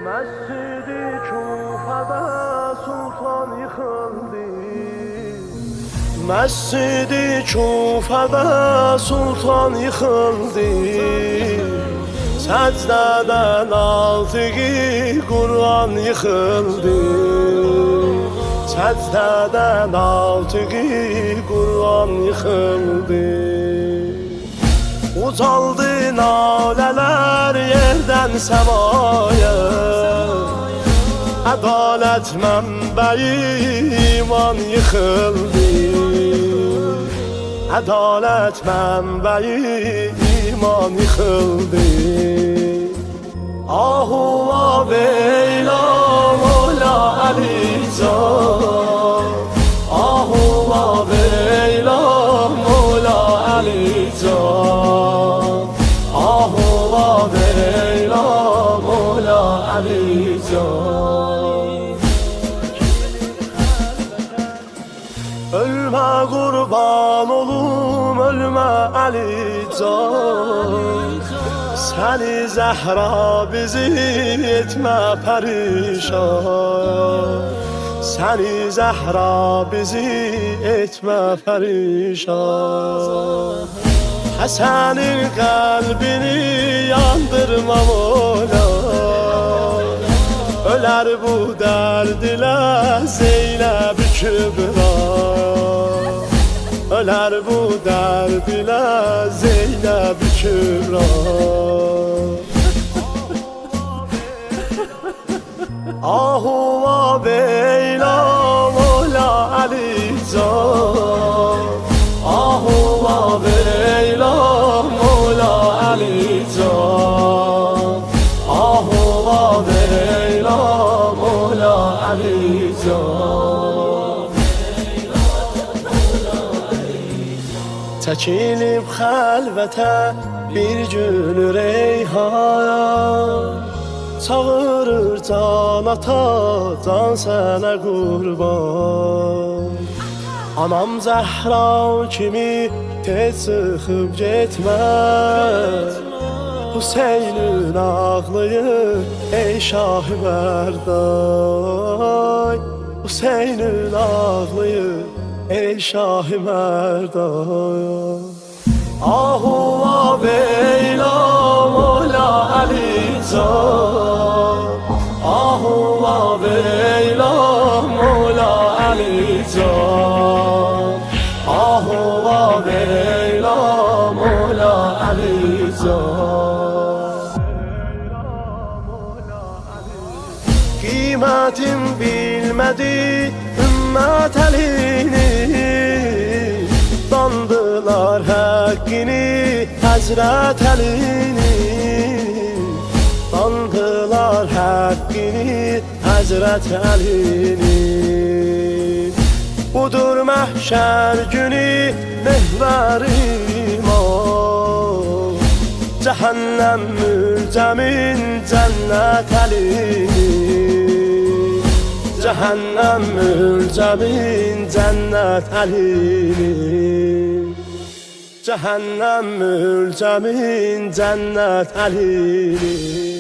Mescid-i Kufa'da sultan yıkıldı. Mescid-i Kufa'da sultan yıkıldı. Secdeden altı Kur'an yıkıldı. Secdeden altı Kur'an yıkıldı. Ucaldı nalələr yerdən səmaya. Ədalət mənbəyi iman yıxıldı. Ədalət mənbəyi iman yıxıldı. Ahu veyla Mola Əli Can. Ahu veyla Mola Əli Can. Ahu veyla Mola Əli Can. Ölmə qurban olum, ölmə Əli Can. Səni Zəhra bizi etmə pərişan. Səni Zəhra bizi etmə pərişan. Həsənin qəlbini yandırma Mola. Ölər bu dərd ilə Zeynəb Kübra. Ölər bu dərd ilə Zeynəb Kübra. Ahu veyla Mola Əli Can. Ahu veyla Mola Əli Can. Ahu veyla Mola Əli Can. Çəkilib xəlvətə bir gün reyhan. Çağırır can ata, can sənə qurban. Anam Zəhra kimi tez çıxıb getməz. Hüseynin ağlayır ey Şah-ı Mərdan. Hüseynin ağlayır ey Şah-ı Mərdan. Ahu veyla Mola Əli Can. Ahu veyla Mola Əli Can. Ahu veyla Mola Əli Can. Qiymətin bilmədi ümmət əlini. Dandılar həqqini Həzrət Əlini. Dandılar həqqini Həzrət Əlini. Budur məhşər günü mehver iman. Cəhənnəm mülzəmin cənnət Əlini. Cəhənnəm mülzəmin cənnət Əlini. Cəhənnəm mülzəmin cənnət Əlini.